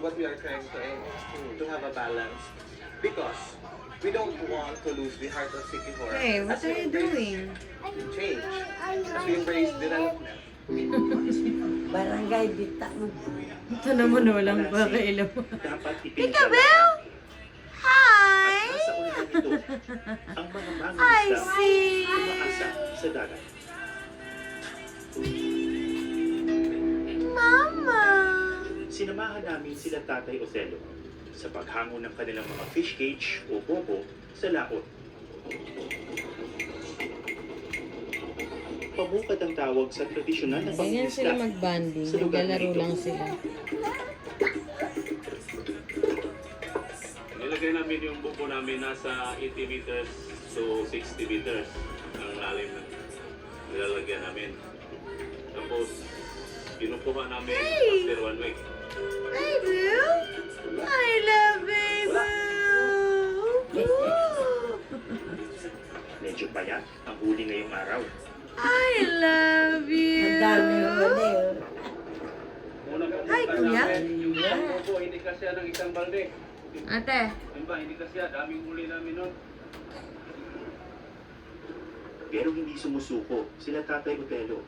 what we are trying to have a balance. Because we don't want to lose the heart of City Horror. Hey, what As are we you embrace doing? change. As we embrace development. Barangay Bita mo. Ito naman walang pakailam. Dapat Peekaboo! Hi! At nasa unahan nito, ang mga I mangingisda see! umaasa sa dagat. Mama! Sinamahan namin sila Tatay Othello sa paghango ng kanilang mga fish cage o bobo sa laot. Pamukad ang tawag sa tradisyonal na Ganyan sila pangingisda mag-banding. sa lugar na Naglalaro ito. lang sila. Nilagay namin yung buko namin nasa 80 meters to 60 meters ang lalim na nilalagyan namin. Tapos, kinukuha namin after 1 week. Baby! I love baby! Medyo payat ang huli ngayong araw. I love you! Ang dami huli. Hi, kuya. Yung isang buko, hindi kasya ng isang balde. Ate, Yung ba, hindi kasya. Daming huli namin nun. Pero hindi sumusuko sila Tatay Othello.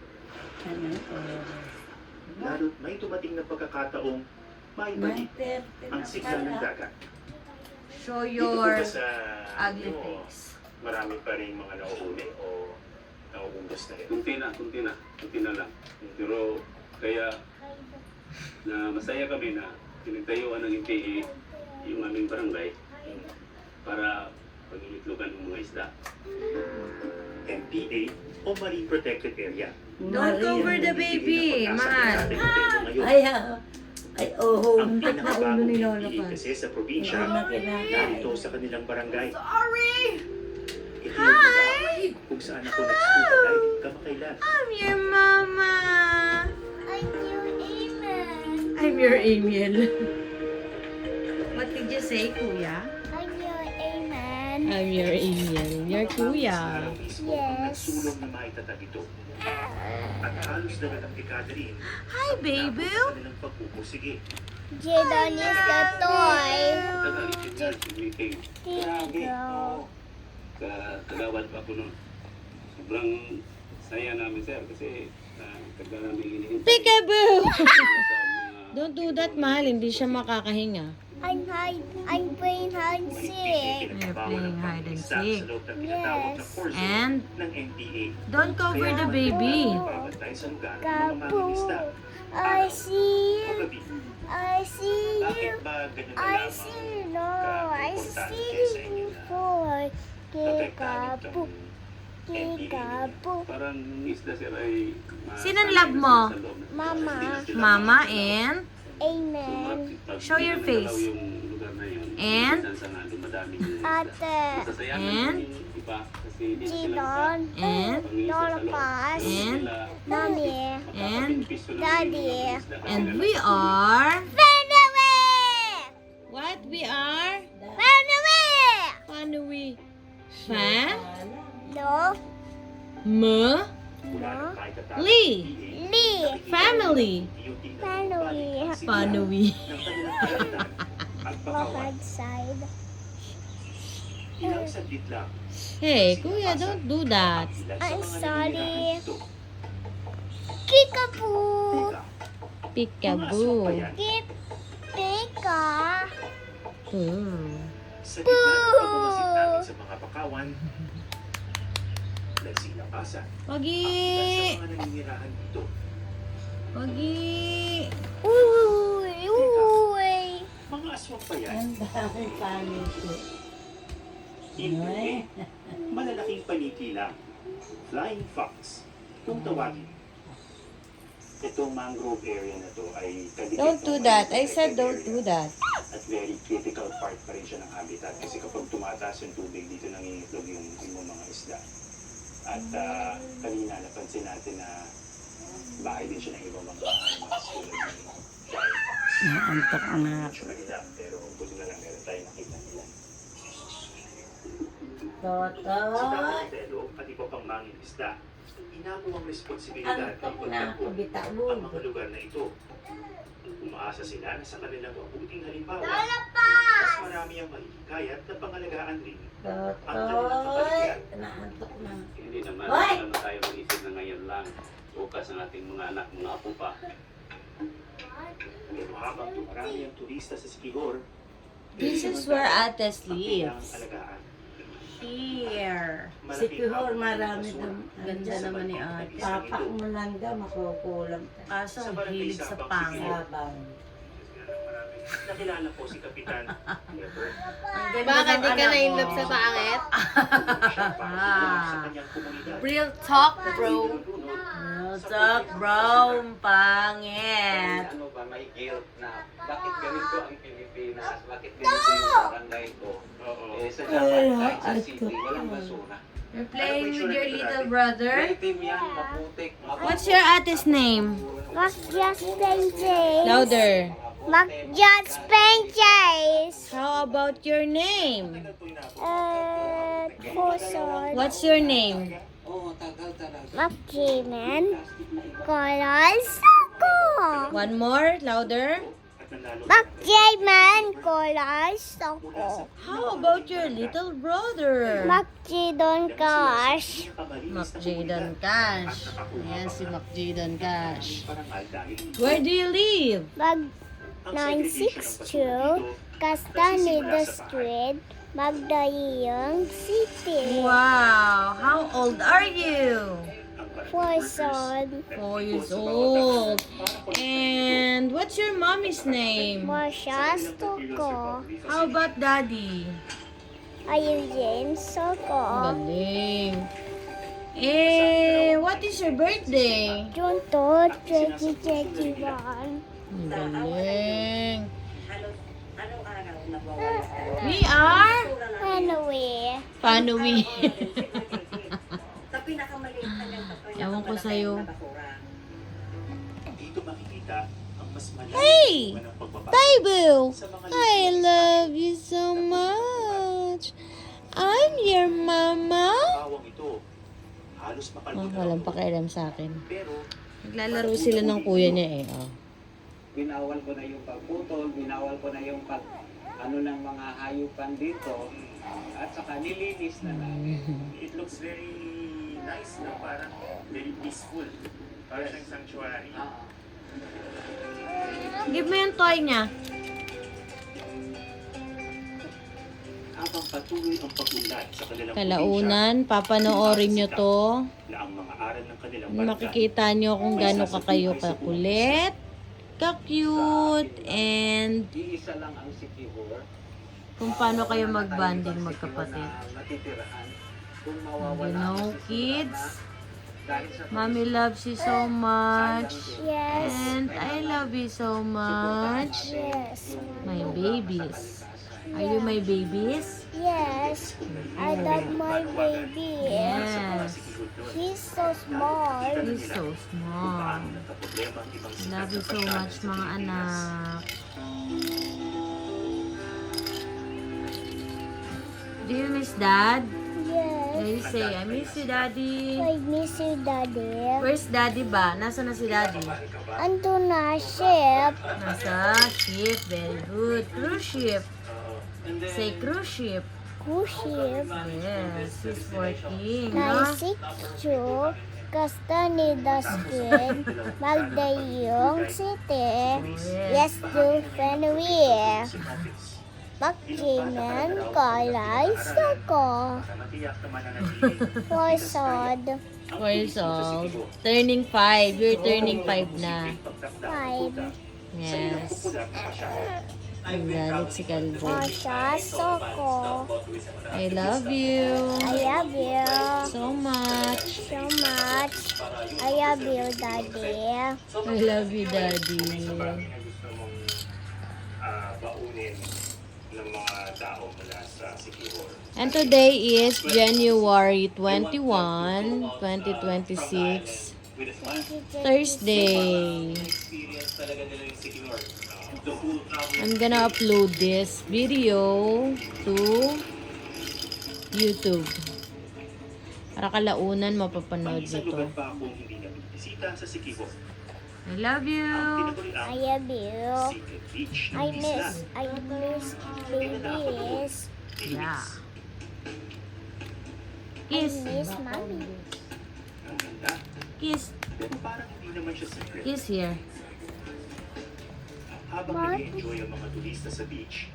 Lalo't may dumating na pagkakataong may balik ang sigla ng dagat. show Dito po your ba sa ugly ano, face. marami pa rin mga nauhuli o nauubos na rin. Kunti na lang. Pero, kaya, na masaya kami na pinagtayuan ng MPA yung aming barangay para pag-iitlogan ng mga isda. MPA o Marine Protected Area. Don't cover the baby, mahal. Ay, ay, oh, Ang Muntik na ulo pinakabagong ni Lola MPA pa. kasi sa probinsya, Hindi na kinakain. narito sa kanilang barangay. Sorry! Ito yung lugar kung saan ako nag-scuba diving kamakailan. I'm your mama! I'm your amen. I'm your Amiel. What did you say, kuya? I'm your amen. I'm your Amiel. Your kuya. Araw mismo ang nagsulong na maitatag ito. At halos na dekada rin Hi, baby! ang kanilang pagpupusige. Jadon is the toy. Tagalitin nga si meeting. Go. Sa Tagawad pa po nun. Sobrang saya namin, sir, kasi tagal namin hinihintay. Peekaboo! Sa mga Don't do that, mahal. Hindi siya makakahinga. I'm playing hide and seek. You're playing hide and Sa seek. loob ng tinatawag na Yes. core zone And ng NPA. don't cover the baby. Babantay sa lugar ng mga mangingisda. I see O you. gabi. I see Bakit you. ba ganun na I lamang see you. No, I ka-importante see sa inyo you na for protektahan Kikapu. itong Kikapu. parang isda, sir, ay... Sinong love mo? Mama. Mama and Amen. Show your face. And? Ate. And? Jidon. And? Lolapas. And? Mommy. And? Daddy. And we are... Run away! What? We are... Run away! Paano we... Fa... No. Ma... No. Li... Lee. Family. Family. Paano we... Walk side. Ilang saglit lang. Hey, kuya, don't do that. I'm sorry. Kikapoo. Peekaboo. Kip. Pika. Sa gitna ng pagmamasid namin sa mga bakawan, nagsilabasan ang Wagi! ilan sa mga naninirahan dito. Wagi! Uy. Uy. Mga aswang pa yan, Ang dami panito. hindi. Malalaking paniki lang. Flying fox, kung tawagin. Itong mangrove area na to ay kadikit Don't do ng that. I Marine said Protected don't Area. do that. At very critical part pa rin siya ng habitat kasi kapag tumataas yung tubig dito nangingitlog yung mga isda. At kanina napansin natin na bahay din siya ng ibang mga animals tulad ng giant Naantok ang mga medyo malila pero buti na lang meron tayong nakita nila. Si Tatay Totoy. Othello at iba pang mangingisda, inako ang responsibilidad Antok ng na. pagtagpo Bita ang mo. mga lugar na ito. Kung umaasa sila na sa kanilang mabuting halimbawa, mas marami ang mahihikayat na pangalagaan rin ang kanilang Totoy! kapaligiran. Naantok na. Hindi naman Hoy! ano tayo mag-isip na ngayon lang. Bukas ang ating mga anak, mga apo pa. Pero habang dumarami ang turista sa Siquijor, This is where Ate ang kailangang sleeps. alagaan. Here. Si Kihor, marami daw. Ganda naman ni Ate. Papak mo lang daw, makukulang. Kaso ang hilig sa pangit. Habang. Nakilala po si Kapitan Never. Ang ganda Bakit ng di ka anak na-inlove mo. sa pangit? Siya para tumulong sa kanyang komunidad. Real talk, bro. Real talk, bro. Ang pangit. Ano ba, may guilt na bakit ganito ang Pilipinas? Bakit ganito yung barangay ko? Oo. Eh, sa Japan, kahit sa city, walang basura. You're playing with your little brother. Itim yan, maputik, What's your ate's name? Just Pages. Louder. Just Pages. How about your name? Puson. What's your name? Makiman. Colors ako. One more, louder. At nanalo Makiman. Colors ako. How about your little brother? Makidon Cash. Macjaden Cash. Ayan si Macjaden Cash. parangal dahil Where do you live? Mag ang segregation ng 962 Castaneda Street, Magdayong City. Wow, how old are you? Poison. 4 years old. And what's your mommy's name? Marsha Stoko. How about daddy? Ayun Soko. Galing. Eh, what is your birthday? June 2, 2021. Galing. We are Anyway, Panowi. Ewan ko sa'yo. dito makikita ang mas malalim Hey! na pagbabago Bible, sa mga I love you so much. I'm your mama. bawang ito. Halos Oh, makalbunan walang ako. pakialam sa akin. Pero Naglalaro sila ng kuya niya eh. Oh. Binawal ko na yung pagputol, binawal ko na yung pag ano ng mga hayupan dito at saka nilinis na namin. it looks very nice na parang very peaceful. Parang siyang sanctuary. Give me yung toy niya. Habang patuloy ang pagunlad sa kanilang Kalaunan, papanoorin nyo to. na ang mga aral ng kanilang barangay Makikita nyo kung gaano ka kayo kakulit, ka-cute, and Iisa lang ang Siquijor. kung paano kayo mag-bonding magkapatid. Matitirahan. Kung You mawawala know, kasi sila kids, na dahil sa Mommy loves you so much. yes, And I love you so much. yes, My babies. Are you my babies? yes. I love my baby. Yes. He's so small. He's so small. Love you so much, mga anak. Do you miss Dad? Yes. You say, I miss you, Daddy. I miss you, Daddy. Where's Daddy ba? Nasaan na si Daddy? Ando na ship. Nasa ship. Very good. Cruise ship. Say cruise ship. Cruise ship. Yes, he's working, no? 962 Castaneda Street, Magdayong City. Yes, to Fenway. Makiman, Colors ako. Poison. 4 years old. Turning 5. You're turning 5 na. 5. Yes. Ang galit si Calvin. Marsha Soko. I love you I love you so much. so much. I love you, Daddy. I love you, Daddy. gusto mong baunin ng mga tao mula sa Siquijor. And today is January 21, 2026. With a smile, Thursday. experience talaga nila yung Siquijor. The full travel I'm gonna upload this video to YouTube. Para kalaunan mapapanood Isang nito. lugar pa akong hindi nabibisita sa Siquijor. I love you. I love you. I miss babies. Yeah. I Kiss. miss mommy. Ang ganda. Kiss. Pero parang hindi naman siya secret. Kiss here. Habang nag-enjoy ang mga turista sa beach,